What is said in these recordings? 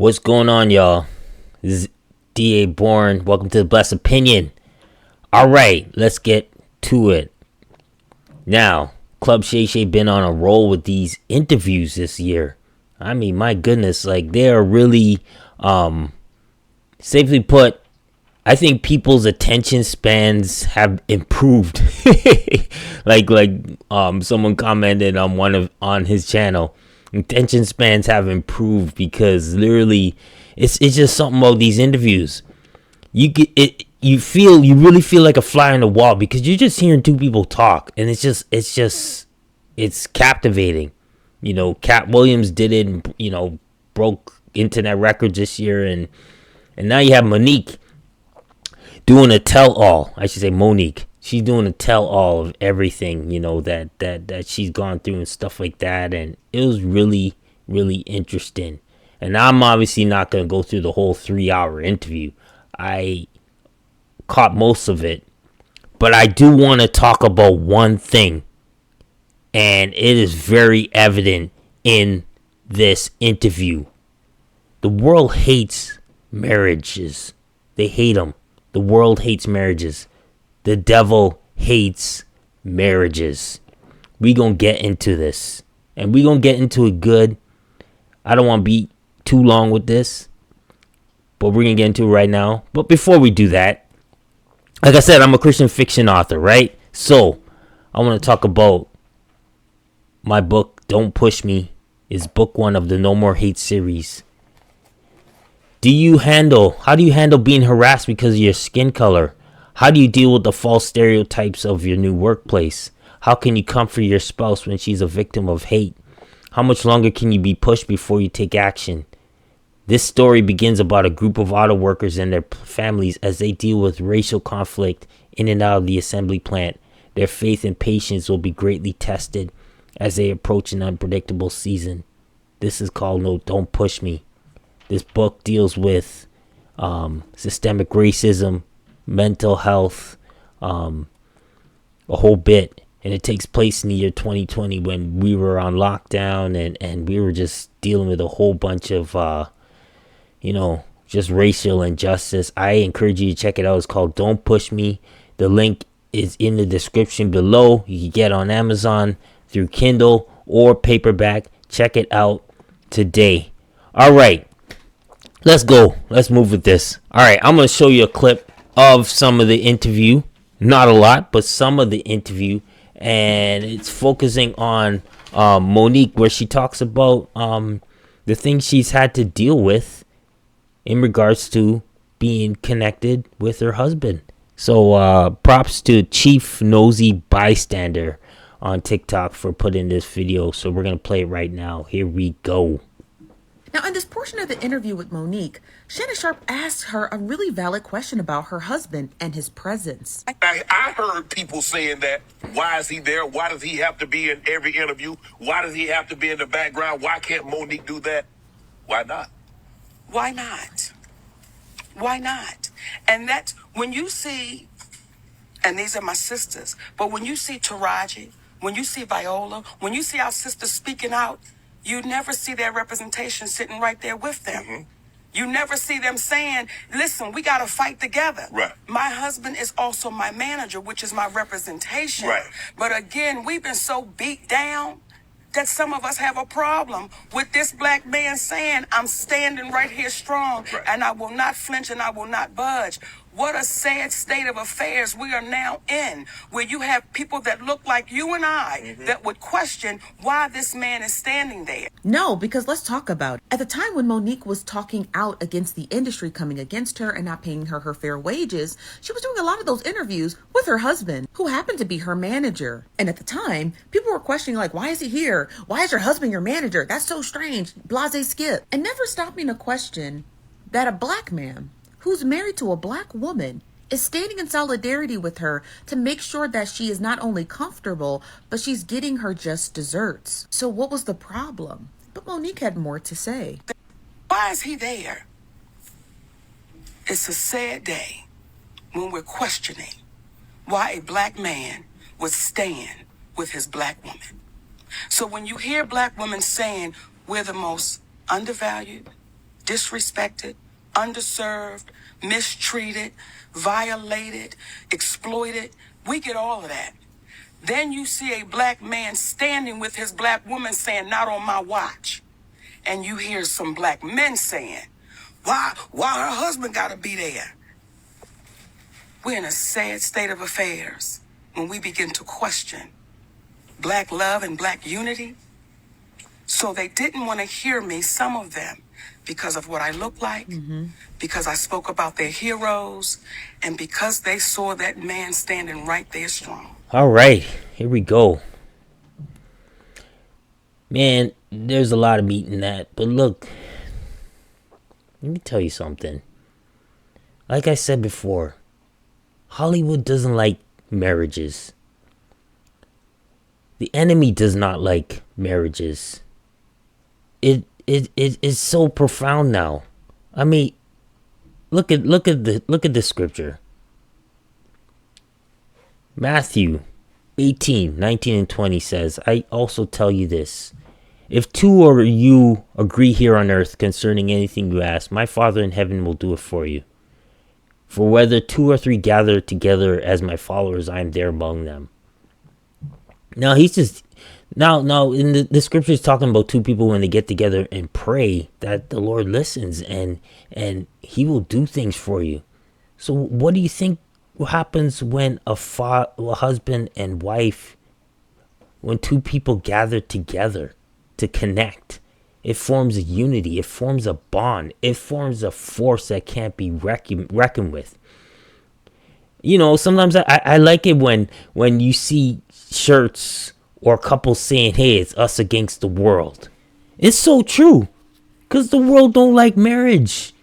What's going on, y'all? This is D.A. Bourne. Welcome to the Blessed Opinion. Alright, let's get to it. Now, Club Shay Shay been on a roll with these interviews this year. I mean, my goodness, like, they are really, safely put, I think people's attention spans have improved. Someone commented on his channel. Attention spans have improved because literally it's just something about these interviews. You really feel like a fly on the wall because you're just hearing two people talk, and it's captivating. You know, Cat Williams did it and, broke internet records this year, and now you have Monique doing a tell-all. I should say Monique. She's doing a tell-all of everything, that she's gone through and stuff like that. And it was really, really interesting. And I'm obviously not going to go through the whole 3-hour interview. I caught most of it. But I do want to talk about one thing. And it is very evident in this interview. The world hates marriages. They hate them. The world hates marriages. The devil hates marriages. We gonna get into this. And we gonna get into it good. I don't want to be too long with this. But we're gonna get into it right now. But before we do that, like I said, I'm a Christian fiction author, right? So, I want to talk about my book, Don't Push Me. Is book 1 of the No More Hate series. How do you handle being harassed because of your skin color? How do you deal with the false stereotypes of your new workplace? How can you comfort your spouse when she's a victim of hate? How much longer can you be pushed before you take action? This story begins about a group of auto workers and their families as they deal with racial conflict in and out of the assembly plant. Their faith and patience will be greatly tested as they approach an unpredictable season. This is called No, Don't Push Me. This book deals with systemic racism, mental health, a whole bit. And it takes place in the year 2020 when we were on lockdown and we were just dealing with a whole bunch of, just racial injustice. I encourage you to check it out. It's called Don't Push Me. The link is in the description below. You can get on Amazon through Kindle or paperback. Check it out today. All right. Let's go. Let's move with this. All right. I'm going to show you a clip of some of the interview. Not a lot, but some of the interview. And it's focusing on Monique, where she talks about the things she's had to deal with in regards to being connected with her husband. So props to Chief Nosy Bystander on TikTok for putting this video. So we're going to play it right now. Here we go. Now, in this portion of the interview with Monique, Shannon Sharp asked her a really valid question about her husband and his presence. I heard people saying that, why is he there? Why does he have to be in every interview? Why does he have to be in the background? Why can't Monique do that? Why not? Why not? Why not? And that's when you see, and these are my sisters, but when you see Taraji, when you see Viola, when you see our sisters speaking out, you never see their representation sitting right there with them. Mm-hmm. You never see them saying, listen, we got to fight together. Right. My husband is also my manager, which is my representation. Right. But again, we've been so beat down that some of us have a problem with this black man saying, I'm standing right here strong, right, and I will not flinch and I will not budge. What a sad state of affairs we are now in, where you have people that look like you and I, mm-hmm, that would question why this man is standing there. No, because let's talk about it. At the time when Monique was talking out against the industry coming against her and not paying her fair wages, she was doing a lot of those interviews with her husband, who happened to be her manager. And at the time, people were questioning, like, why is he here? Why is your husband your manager? That's so strange. Blase skip. And never stopping to question that a black man who's married to a black woman is standing in solidarity with her to make sure that she is not only comfortable, but she's getting her just desserts. So what was the problem? But Monique had more to say. Why is he there? It's a sad day when we're questioning why a black man would stand with his black woman. So when you hear black women saying we're the most undervalued, disrespected, underserved, mistreated, violated, exploited. We get all of that. Then you see a black man standing with his black woman saying, not on my watch. And you hear some black men saying, why her husband gotta be there? We're in a sad state of affairs when we begin to question black love and black unity. So they didn't want to hear me, some of them, because of what I look like, because I spoke about their heroes, and because they saw that man standing right there strong. All right, here we go. Man, there's a lot of meat in that. But look, let me tell you something. Like I said before, Hollywood doesn't like marriages. The enemy does not like marriages. It is so profound now. I mean, look at the scripture. Matthew 18, 19 and 20 says, I also tell you this. If two of you agree here on earth concerning anything you ask, my Father in heaven will do it for you. For whether two or three gather together as my followers, I am there among them. Now he's just now in the scripture is talking about two people when they get together and pray that the Lord listens and he will do things for you. So what do you think happens when a husband and wife, when two people gather together to connect? It forms a unity. It forms a bond. It forms a force that can't be reckoned with. You know, sometimes I like it when you see shirts or couples saying, hey, it's us against the world. It's so true. Because the world don't like marriage.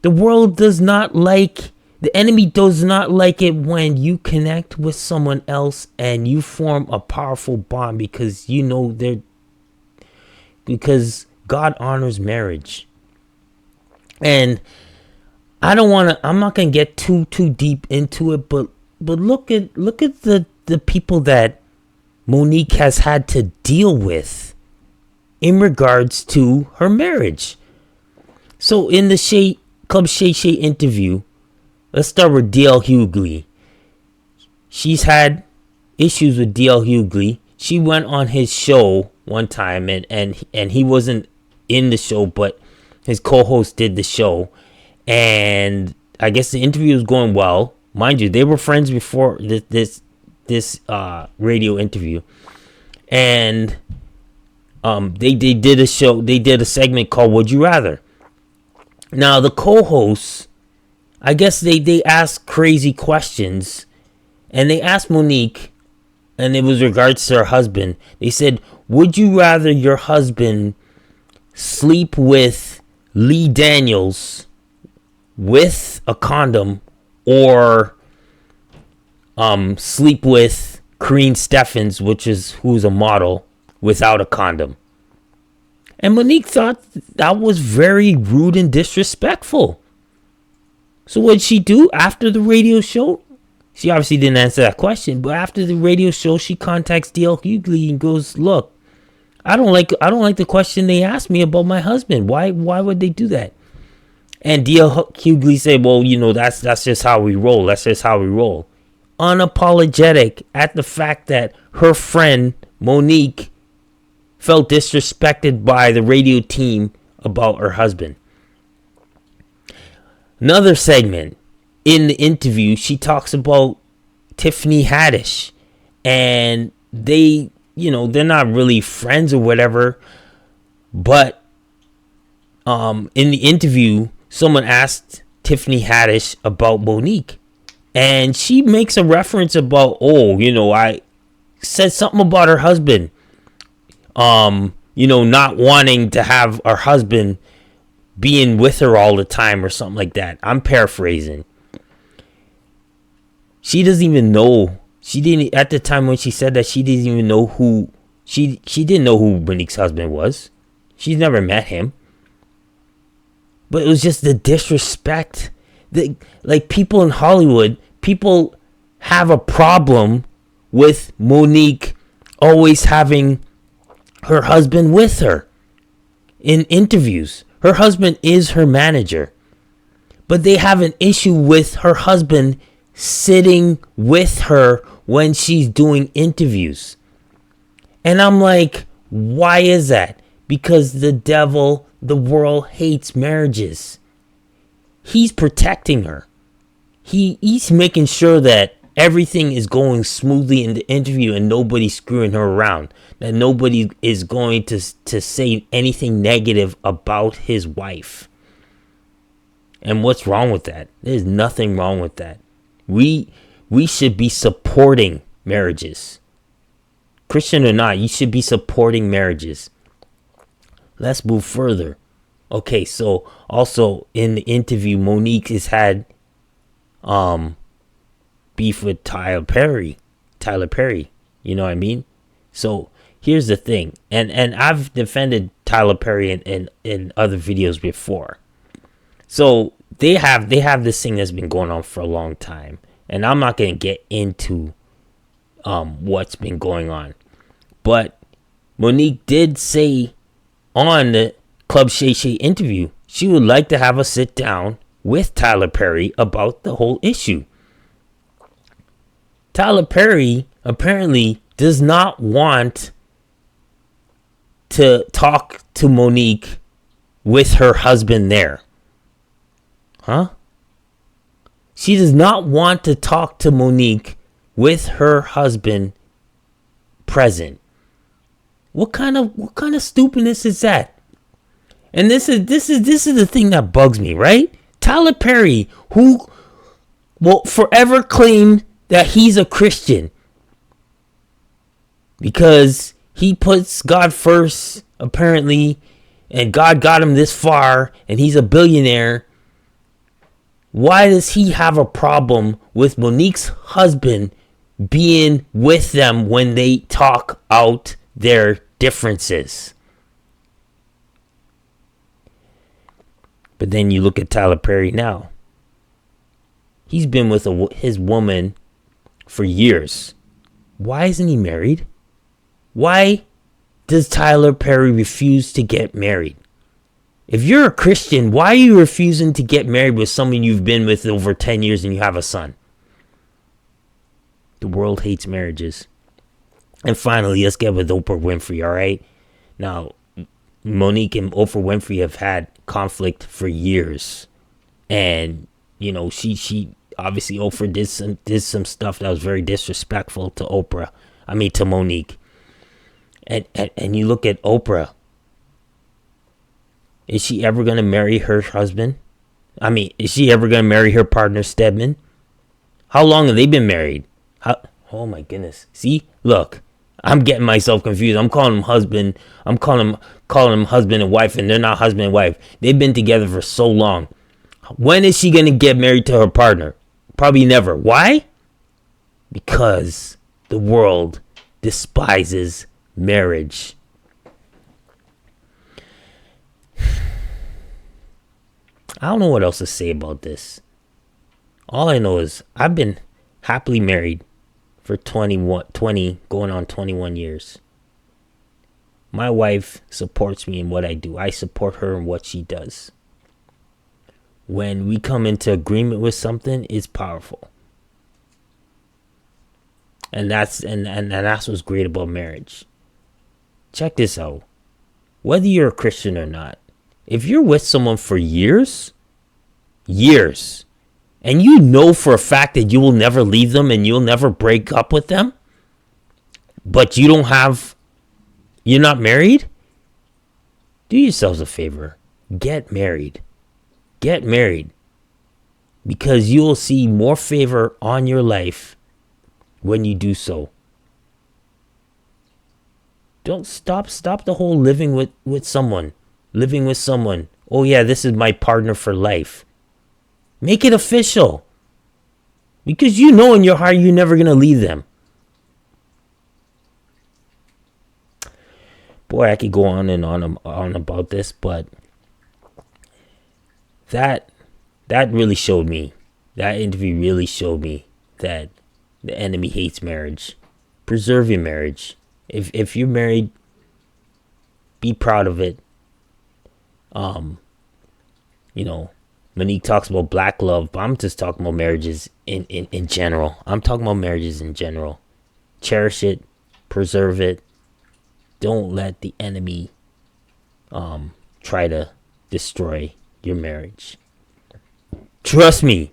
The world does not like, the enemy does not like it when you connect with someone else and you form a powerful bond because you know because God honors marriage. And I'm not going to get too deep into it, but look at the people that Monique has had to deal with in regards to her marriage. So in the Shay Shay interview, let's start with D.L. Hughley. She's had issues with D.L. Hughley. She went on his show one time and he wasn't in the show, but his co-host did the show. And I guess the interview was going well. Mind you, they were friends before this radio interview. And they did a show. They did a segment called Would You Rather. Now, the co-hosts, I guess they asked crazy questions. And they asked Monique, and it was regards to her husband. They said, would you rather your husband sleep with Lee Daniels with a condom or sleep with Kareen Steffens, who's a model, without a condom? And Monique thought that was very rude and disrespectful. So what'd she do after the radio show? She obviously didn't answer that question, but after the radio show, she contacts D.L. Hughley and goes, "Look, I don't like the question they asked me about my husband. Why would they do that?" And D.L. Hughley said, "Well, you know, that's just how we roll. That's just how we roll." Unapologetic at the fact that her friend Monique felt disrespected by the radio team about her husband. Another segment in the interview, she talks about Tiffany Haddish, and they're not really friends or whatever, but in the interview, someone asked Tiffany Haddish about Monique, and she makes a reference about, I said something about her husband, not wanting to have her husband being with her all the time or something like that. I'm paraphrasing. She doesn't even know. She didn't, at the time when she said that, she didn't even know who, she didn't know who Monique's husband was. She's never met him. But it was just the disrespect. Like people in Hollywood, people have a problem with Monique always having her husband with her in interviews. Her husband is her manager. But they have an issue with her husband sitting with her when she's doing interviews. And I'm like, why is that? Because the world hates marriages. He's protecting her. He's making sure that everything is going smoothly in the interview and nobody's screwing her around. That nobody is going to say anything negative about his wife. And what's wrong with that? There's nothing wrong with that. We should be supporting marriages. Christian or not, you should be supporting marriages. Let's move further. Okay, so also in the interview, Monique has had beef with Tyler Perry. You know what I mean? So here's the thing. And I've defended Tyler Perry in other videos before. So they have this thing that's been going on for a long time. And I'm not going to get into what's been going on. But Monique did say on the Club Shay Shay interview, she would like to have a sit down with Tyler Perry about the whole issue. Tyler Perry apparently does not want to talk to Monique with her husband there. Huh? She does not want to talk to Monique with her husband present. What kind of stupidness is that? And this is the thing that bugs me, right? Tyler Perry, who will forever claim that he's a Christian because he puts God first, apparently, and God got him this far, and he's a billionaire. Why does he have a problem with Monique's husband being with them when they talk out their differences? But then you look at Tyler Perry now. He's been with his woman for years. Why isn't he married? Why does Tyler Perry refuse to get married? If you're a Christian, why are you refusing to get married with someone you've been with over 10 years and you have a son? The world hates marriages. And finally, let's get with Oprah Winfrey, all right? Now, Monique and Oprah Winfrey have had conflict for years. And, you know, she obviously, Oprah did some stuff that was very disrespectful to Monique. And you look at Oprah. Is she ever going to marry her husband? Is she ever going to marry her partner, Stedman? How long have they been married? Oh my goodness. See? Look. I'm getting myself confused. I'm calling them husband. I'm calling them husband and wife, and they're not husband and wife. They've been together for so long. When is she going to get married to her partner? Probably never. Why? Because the world despises marriage. I don't know what else to say about this. All I know is I've been happily married for 20 going on 21 years. My wife supports me in what I do. I support her in what she does. When we come into agreement with something, it's powerful. And that's what's great about marriage. Check this out. Whether you're a Christian or not, if you're with someone for years, and you know for a fact that you will never leave them and you'll never break up with them, but you're not married, do yourselves a favor. Get married. Get married. Because you will see more favor on your life when you do so. Don't stop the whole living with someone. Oh yeah, this is my partner for life. Make it official. Because you know in your heart you're never going to leave them. Boy, I could go on and on about this, but that really showed me. That interview really showed me that the enemy hates marriage. Preserve your marriage. If you're married, be proud of it. You know, Monique talks about black love, but I'm just talking about marriages in general. I'm talking about marriages in general. Cherish it, preserve it. Don't let the enemy try to destroy your marriage. Trust me.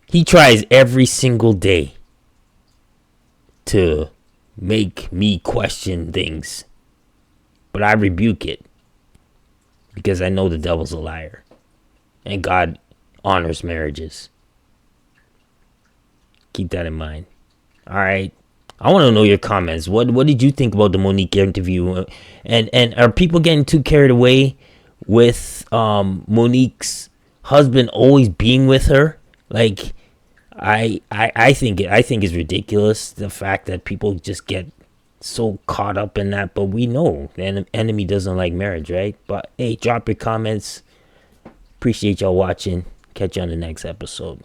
He tries every single day to make me question things. But I rebuke it. Because I know the devil's a liar. And God honors marriages. Keep that in mind. Alright. I want to know your comments. What did you think about the Monique interview? And are people getting too carried away with Monique's husband always being with her? Like, I think it's ridiculous, the fact that people just get so caught up in that. But we know the enemy doesn't like marriage, right? But hey, drop your comments. Appreciate y'all watching. Catch you on the next episode.